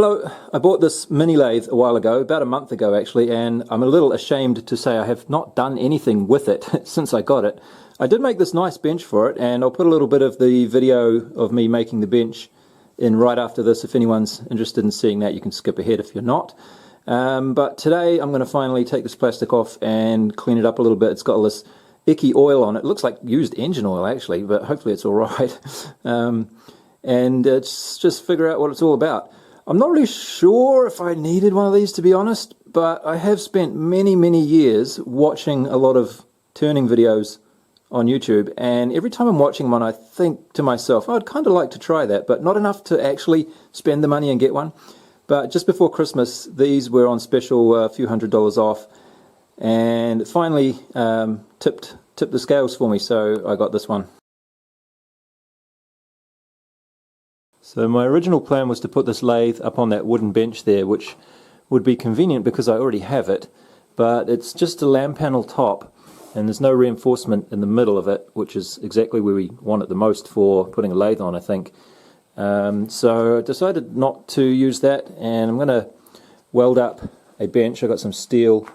Hello, I bought this mini lathe a while ago, about a month ago actually, and I'm a little ashamed to say I have not done anything with it since I got it. I did make this nice bench for it, and I'll put a little bit of the video of me making the bench in right after this. If anyone's interested in seeing that, you can skip ahead if you're not. But today I'm going to finally take this plastic off and clean it up a little bit. It's got all this icky oil on it. It looks like used engine oil actually, but hopefully it's alright. And just figure out what it's all about. I'm not really sure if I needed one of these, to be honest, but I have spent many years watching a lot of turning videos on YouTube, and every time I'm watching one I think to myself, oh, I'd kind of like to try that, but not enough to actually spend the money and get one. But just before Christmas these were on special, a few $100s off, and it finally tipped the scales for me, so I got this one. So my original plan was to put this lathe up on that wooden bench there, which would be convenient because I already have it, but it's just a lamp panel top and there's no reinforcement in the middle of it, which is exactly where we want it the most for putting a lathe on, I think. So I decided not to use that, and I'm going to weld up a bench. I got some steel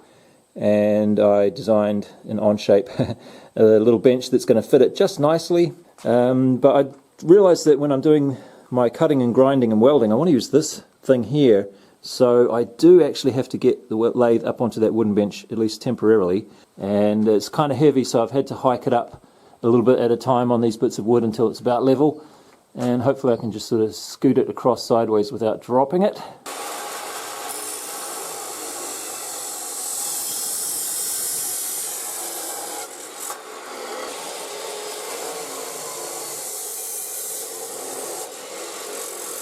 and I designed an on-shape a little bench that's going to fit it just nicely, but I realized that when I'm doing my cutting and grinding and welding, I want to use this thing here, so I do actually have to get the lathe up onto that wooden bench, at least temporarily, and it's kind of heavy, so I've had to hike it up a little bit at a time on these bits of wood until it's about level, and hopefully I can just sort of scoot it across sideways without dropping it.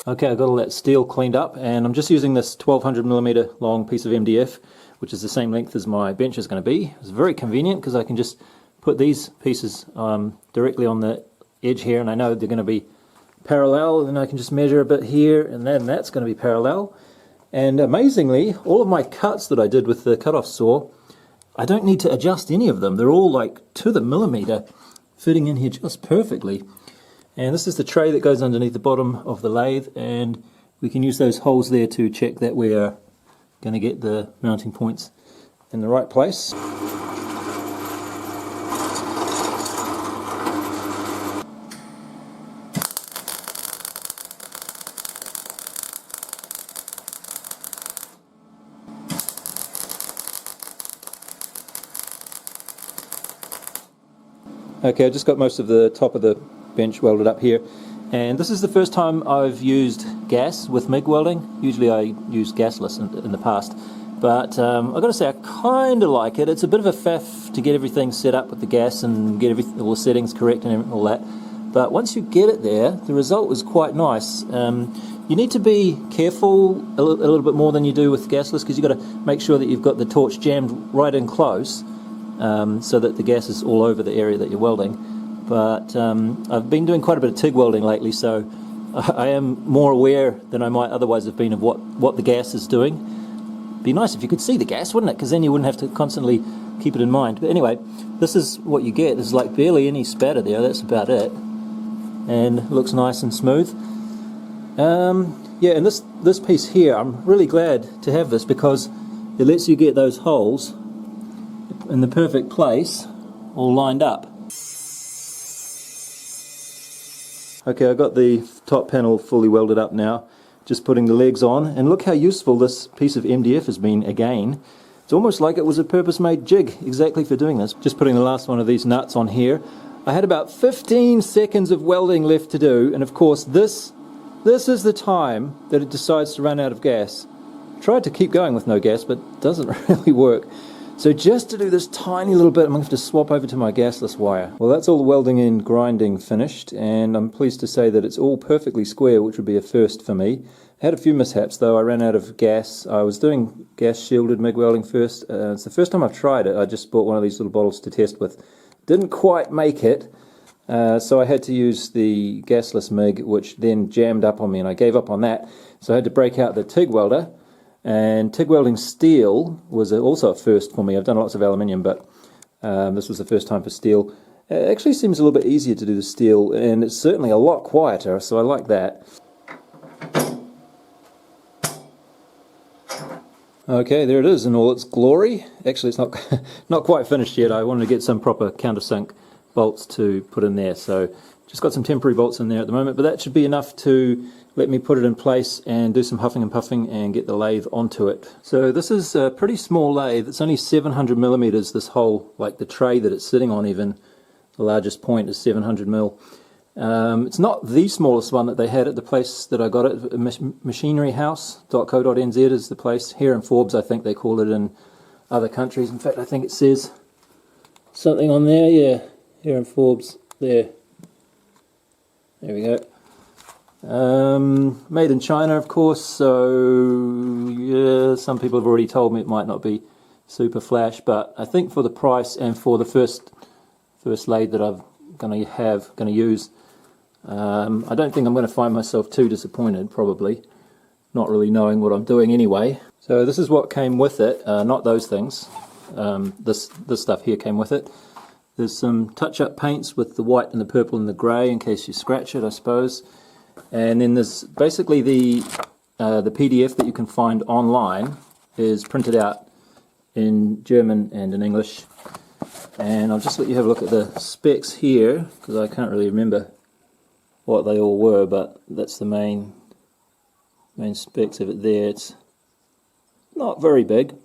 Okay, I got all that steel cleaned up, and I'm just using this 1200mm long piece of MDF, which is the same length as my bench is going to be. It's very convenient because I can just put these pieces directly on the edge here, and I know they're going to be parallel, and I can just measure a bit here, and then that's going to be parallel. And amazingly, all of my cuts that I did with the cut-off saw, I don't need to adjust any of them. They're all like to the millimeter, fitting in here just perfectly. And this is the tray that goes underneath the bottom of the lathe, and we can use those holes there to check that we're going to get the mounting points in the right place. Okay, I just got most of the top of the bench welded up here, and this is the first time I've used gas with MIG welding. Usually I use gasless in the past, but I've got to say I kind of like it. It's a bit of a faff to get everything set up with the gas and get all the settings correct and all that, but once you get it there, the result is quite nice. You need to be careful a little bit more than you do with gasless, because you've got to make sure that you've got the torch jammed right in close, so that the gas is all over the area that you're welding. But I've been doing quite a bit of TIG welding lately, so I am more aware than I might otherwise have been of what the gas is doing. Be nice if you could see the gas, wouldn't it? Because then you wouldn't have to constantly keep it in mind. But anyway, this is what you get. There's like barely any spatter there, that's about it. And it looks nice and smooth. Yeah, and this piece here, I'm really glad to have this because it lets you get those holes in the perfect place, all lined up. Okay, I've got the top panel fully welded up now, just putting the legs on, and look how useful this piece of MDF has been again. It's almost like it was a purpose-made jig exactly for doing this. Just putting the last one of these nuts on here. I had about 15 seconds of welding left to do, and of course this is the time that it decides to run out of gas. Tried to keep going with no gas, but it doesn't really work. So just to do this tiny little bit, I'm going to have to swap over to my gasless wire. Well, that's all the welding and grinding finished, and I'm pleased to say that it's all perfectly square, which would be a first for me. I had a few mishaps though. I ran out of gas. I was doing gas shielded MIG welding first. It's the first time I've tried it. I just bought one of these little bottles to test with. Didn't quite make it, so I had to use the gasless MIG, which then jammed up on me, and I gave up on that. So I had to break out the TIG welder. And TIG welding steel was also a first for me. I've done lots of aluminium, but this was the first time for steel. It actually seems a little bit easier to do the steel, and it's certainly a lot quieter, so I like that. Okay, there it is in all its glory. Actually, it's not not quite finished yet. I wanted to get some proper countersunk bolts to put in there, so just got some temporary bolts in there at the moment, but that should be enough to let me put it in place and do some huffing and puffing and get the lathe onto it. So this is a pretty small lathe. It's only 700 millimeters, this whole, like the tray that it's sitting on even. The largest point is 700 mil. It's not the smallest one that they had at the place that I got it. Machineryhouse.co.nz is the place. Here in Forbes, I think they call it in other countries. In fact, I think it says something on there, yeah. Here in Forbes, there. There we go. Made in China, of course, so yeah, some people have already told me it might not be super flash, but I think for the price and for the first lathe that I'm going to use, I don't think I'm going to find myself too disappointed, probably, not really knowing what I'm doing anyway. So this is what came with it, not those things. This stuff here came with it. There's some touch-up paints with the white and the purple and the grey in case you scratch it, I suppose. And then there's basically the PDF that you can find online is printed out in German and in English. And I'll just let you have a look at the specs here, because I can't really remember what they all were, but that's the main specs of it there. It's not very big.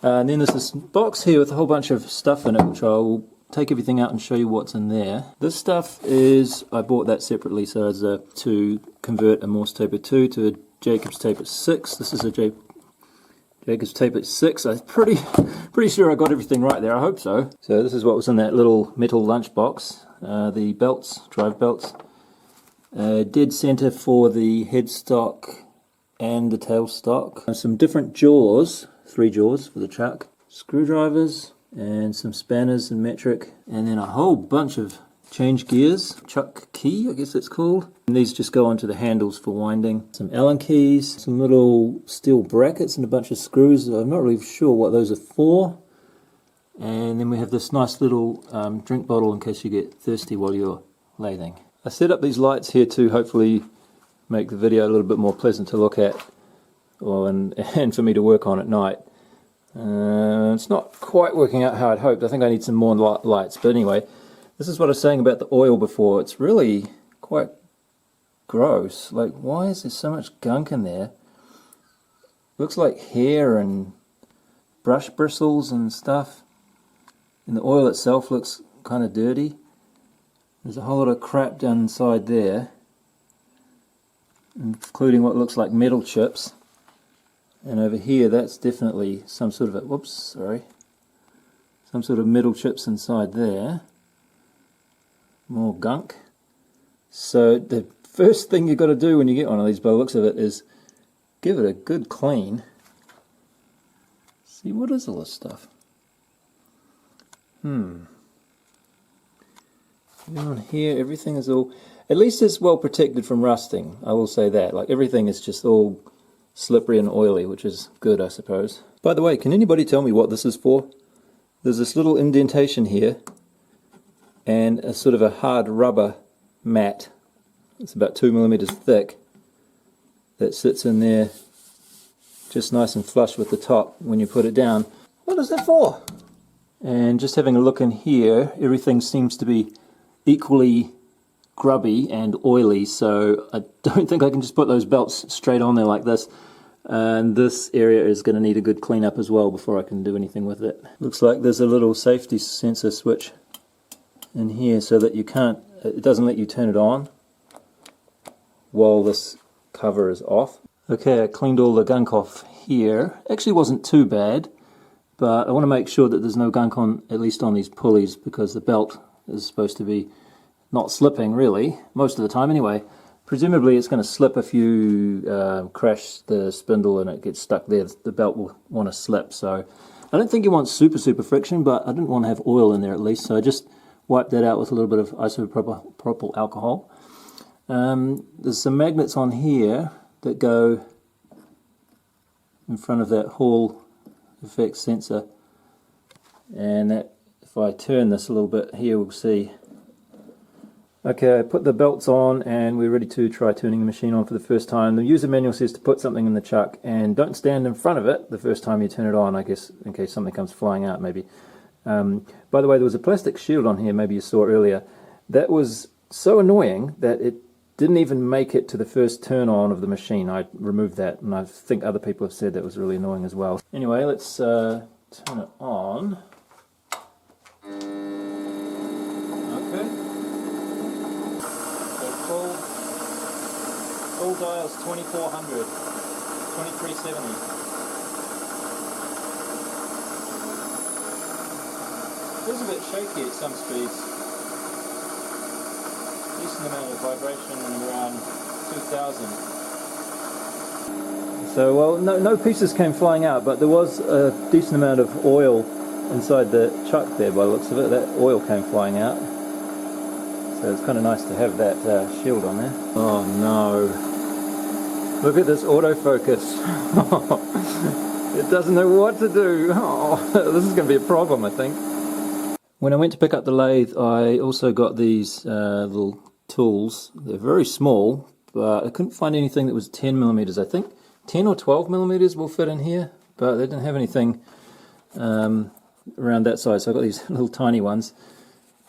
And then there's this box here with a whole bunch of stuff in it, which I'll take everything out and show you what's in there. This stuff is, I bought that separately, so as to convert a Morse taper 2 to a Jacobs taper 6. This is a Jacobs taper 6. I'm pretty sure I got everything right there, I hope so. So this is what was in that little metal lunch box. The belts, drive belts. Dead center for the headstock and the tailstock. Some different jaws, 3 jaws for the chuck. Screwdrivers. And some spanners and metric, and then a whole bunch of change gears, chuck key I guess it's called, and these just go onto the handles for winding. Some Allen keys, some little steel brackets and a bunch of screws. I'm not really sure what those are for. And then we have this nice little drink bottle in case you get thirsty while you're lathing. I set up these lights here to hopefully make the video a little bit more pleasant to look at, and for me to work on at night. It's not quite working out how I'd hoped. I think I need some more lights. But anyway, this is what I was saying about the oil before. It's really quite gross. Like, why is there so much gunk in there? Looks like hair and brush bristles and stuff. And the oil itself looks kind of dirty. There's a whole lot of crap down inside there, including what looks like metal chips. And over here, that's definitely some sort of some sort of metal chips inside there. More gunk. So the first thing you've got to do when you get one of these, by the looks of it, is give it a good clean. See, what is all this stuff? Down here, everything is all, at least it's well protected from rusting, I will say that. Like, everything is just all slippery and oily, which is good, I suppose. By the way, can anybody tell me what this is for? There's this little indentation here and a sort of a hard rubber mat. It's about 2 millimeters thick that sits in there just nice and flush with the top when you put it down. What is that for? And just having a look in here, everything seems to be equally grubby and oily, so I don't think I can just put those belts straight on there like this. And this area is going to need a good clean up as well before I can do anything with it. Looks like there's a little safety sensor switch in here so that it doesn't let you turn it on while this cover is off. Okay, I cleaned all the gunk off here. Actually wasn't too bad, but I want to make sure that there's no gunk on, at least on these pulleys, because the belt is supposed to be not slipping really, most of the time anyway. Presumably it's going to slip if you crash the spindle and it gets stuck there. The belt will want to slip, so I don't think you want super friction, but I didn't want to have oil in there at least, so I just wiped that out with a little bit of isopropyl alcohol. There's some magnets on here that go in front of that Hall effect sensor, and that, if I turn this a little bit here, we'll see Okay, I put the belts on and we're ready to try turning the machine on for the first time. The user manual says to put something in the chuck and don't stand in front of it the first time you turn it on, I guess, in case something comes flying out maybe. By the way, there was a plastic shield on here, maybe you saw earlier. That was so annoying that it didn't even make it to the first turn on of the machine. I removed that, and I think other people have said that was really annoying as well. Anyway, let's turn it on. Okay. So full dial's 2400, 2370. It is a bit shaky at some speeds. Decent amount of vibration around 2000. So, well, no pieces came flying out, but there was a decent amount of oil inside the chuck there by the looks of it. That oil came flying out. So it's kind of nice to have that shield on there. Oh no. Look at this autofocus. It doesn't know what to do. Oh, this is going to be a problem, I think. When I went to pick up the lathe, I also got these little tools. They're very small, but I couldn't find anything that was 10 millimeters. I think 10 or 12 millimeters will fit in here, but they didn't have anything around that size. So I got these little tiny ones,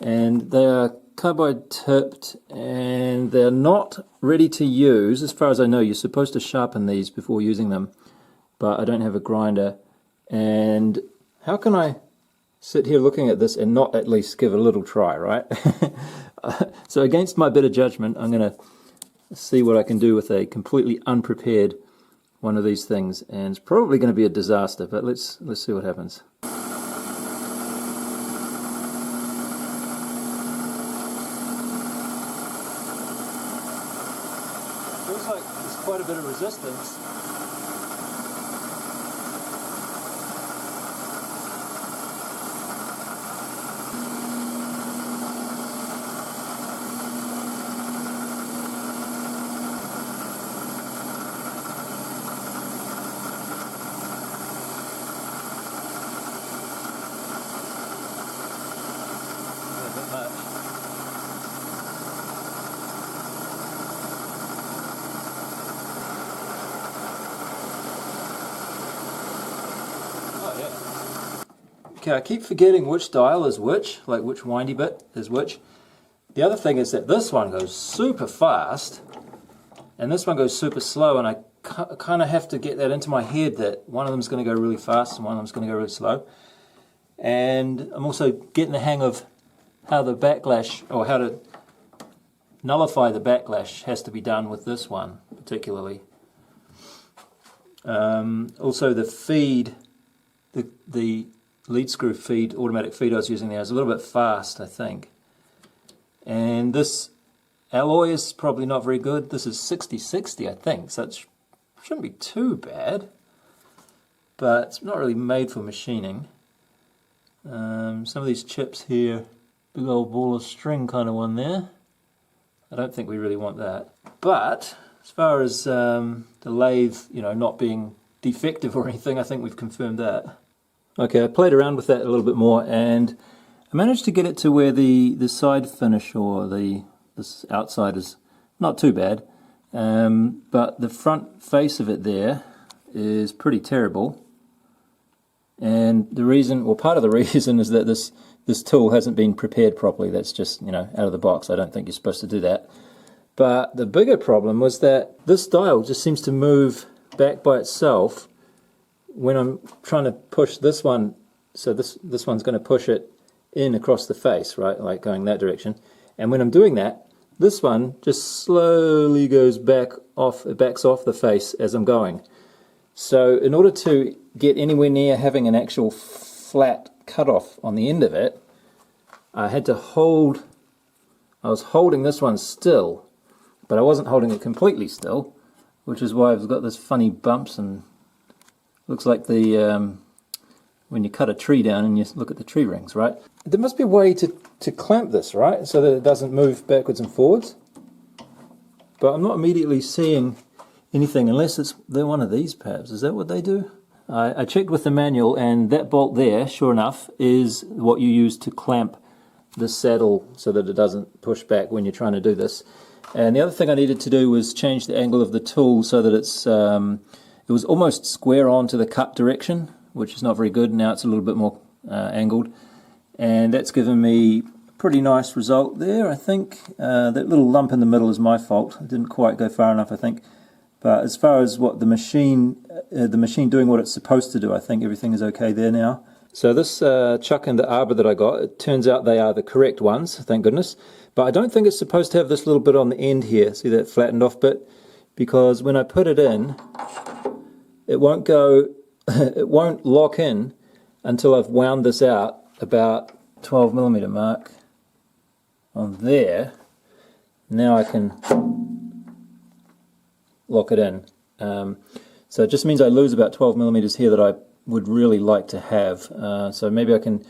and they are carbide tipped, and they're not ready to use. As far as I know, you're supposed to sharpen these before using them, but I don't have a grinder. And how can I sit here looking at this and not at least give it a little try, right? So against my better judgment, I'm going to see what I can do with a completely unprepared one of these things, and it's probably going to be a disaster, but let's see what happens. Feels like there's quite a bit of resistance. Okay, I keep forgetting which dial is which, like which windy bit is which. The other thing is that this one goes super fast, and this one goes super slow, and I kind of have to get that into my head that one of them is going to go really fast and one of them is going to go really slow. And I'm also getting the hang of how the backlash, or how to nullify the backlash, has to be done with this one particularly. Also the feed, the lead screw feed, automatic feed I was using there is a little bit fast, I think. And this alloy is probably not very good. This is 60/60, I think, so it shouldn't be too bad, but it's not really made for machining. Some of these chips here, big old ball of string kind of one there. I don't think we really want that. But as far as the lathe, not being defective or anything, I think we've confirmed that. Okay, I played around with that a little bit more, and I managed to get it to where the side finish, or this outside, is not too bad, but the front face of it there is pretty terrible. And the reason, or part of the reason, is that this tool hasn't been prepared properly. That's just, out of the box. I don't think you're supposed to do that. But the bigger problem was that this dial just seems to move back by itself when I'm trying to push this one. So this one's going to push it in across the face, right, like going that direction. And when I'm doing that, this one just slowly goes back off, it backs off the face as I'm going. So in order to get anywhere near having an actual flat cutoff on the end of it, I was holding this one still, but I wasn't holding it completely still, which is why I've got this funny bumps, and looks like when you cut a tree down and you look at the tree rings, right? There must be a way to clamp this, right, so that it doesn't move backwards and forwards. But I'm not immediately seeing anything, unless they're one of these perhaps. Is that what they do? I checked with the manual, and that bolt there, sure enough, is what you use to clamp saddle so that it doesn't push back when you're trying to do this. And the other thing I needed to do was change the angle of the tool so that it was almost square on to the cut direction, which is not very good. Now it's a little bit more angled, and that's given me a pretty nice result there, I think. That little lump in the middle is my fault. I didn't quite go far enough, I think. But as far as what the machine doing what it's supposed to do, I think everything is okay there now. So this chuck and the arbor that I got, it turns out they are the correct ones, thank goodness. But I don't think it's supposed to have this little bit on the end here, see that flattened off bit? Because when I put it in, it won't go, it won't lock in until I've wound this out about 12mm mark on there. Now I can lock it in. So it just means I lose about 12mm here that I would really like to have. So maybe I can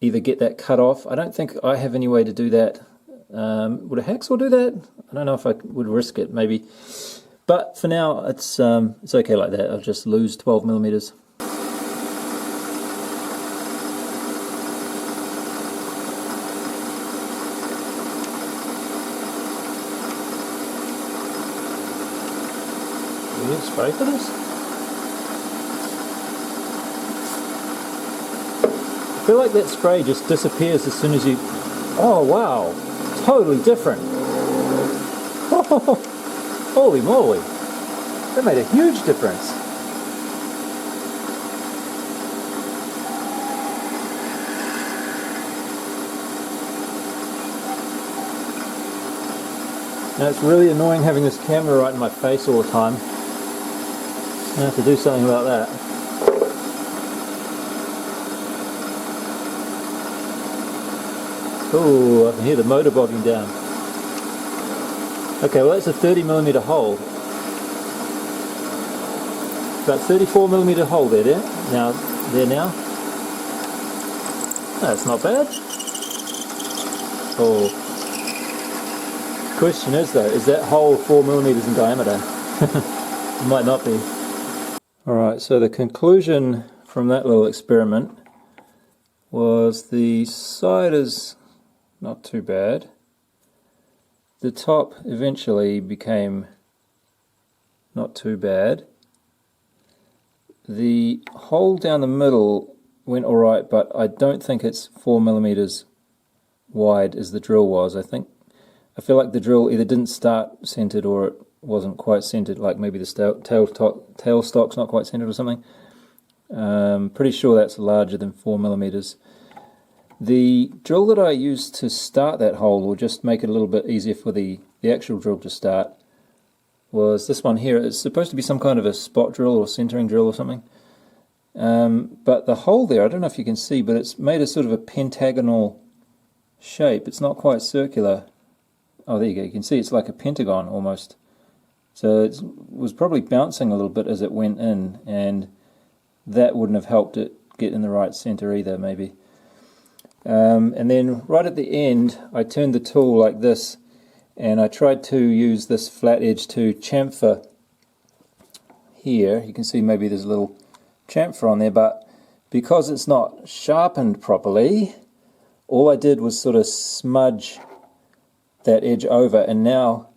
either get that cut off. I don't think I have any way to do that. Would a hacksaw do that? I don't know if I would risk it, maybe. But for now, it's okay like that. I'll just lose 12mm. Do you need spray for this? I feel like that spray just disappears as soon as you... Oh wow, totally different. Holy moly, that made a huge difference. Now it's really annoying having this camera right in my face all the time. I have to do something about that. Oh, I can hear the motor bogging down. Okay, well that's a 30mm hole. About 34mm hole there. Now, That's not bad. Oh. Question is though, is that hole 4mm in diameter? It might not be. Alright, so the conclusion from that little experiment was the side is not too bad. The top eventually became not too bad. The hole down the middle went alright, but I don't think it's 4mm wide as the drill was. I feel like the drill either didn't start centered or it wasn't quite centered, like maybe the tail stock's not quite centered or something. Pretty sure that's larger than 4mm. The drill that I used to start that hole, or just make it a little bit easier for the actual drill to start, was this one here. It's supposed to be some kind of a spot drill or centering drill or something. But the hole there, I don't know if you can see, but it's made a sort of a pentagonal shape. It's not quite circular. Oh, there you go. You can see it's like a pentagon almost. So it was probably bouncing a little bit as it went in, and that wouldn't have helped it get in the right center either, maybe. And then right at the end, I turned the tool like this, and I tried to use this flat edge to chamfer here. You can see maybe there's a little chamfer on there, but because it's not sharpened properly, all I did was sort of smudge that edge over, and now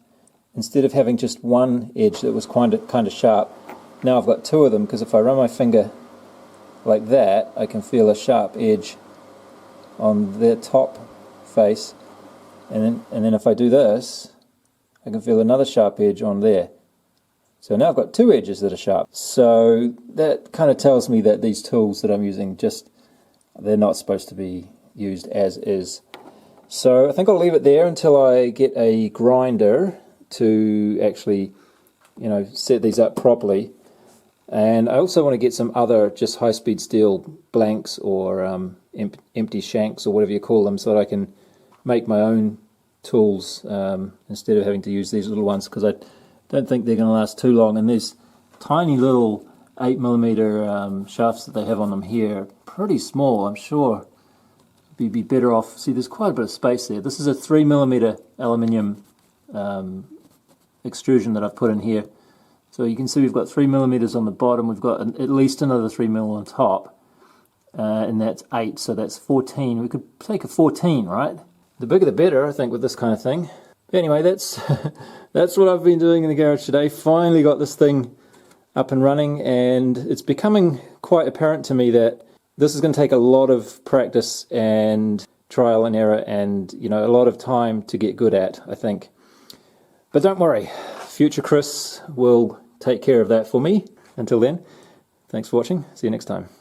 instead of having just one edge that was kind of sharp, now I've got two of them, because if I run my finger like that, I can feel a sharp edge on the top face, and then if I do this, I can feel another sharp edge on there. So now I've got two edges that are sharp. So that kind of tells me that these tools that I'm using, they're not supposed to be used as is. So I think I'll leave it there until I get a grinder to actually, set these up properly. And I also want to get some other just high-speed steel blanks or empty shanks or whatever you call them, so that I can make my own tools instead of having to use these little ones, because I don't think they're going to last too long. And these tiny little 8mm shafts that they have on them here are pretty small. I'm sure you'd be better off. See, there's quite a bit of space there. This is a 3mm aluminium extrusion that I've put in here. So you can see we've got 3mm on the bottom, we've got at least another 3mm on top, and that's 8, so that's 14. We could take a 14, right? The bigger the better, I think, with this kind of thing. But anyway, that's that's what I've been doing in the garage today. Finally got this thing up and running, and it's becoming quite apparent to me that this is going to take a lot of practice and trial and error and, you know, a lot of time to get good at, I think. But don't worry, future Chris will take care of that for me. Until then, thanks for watching. See you next time.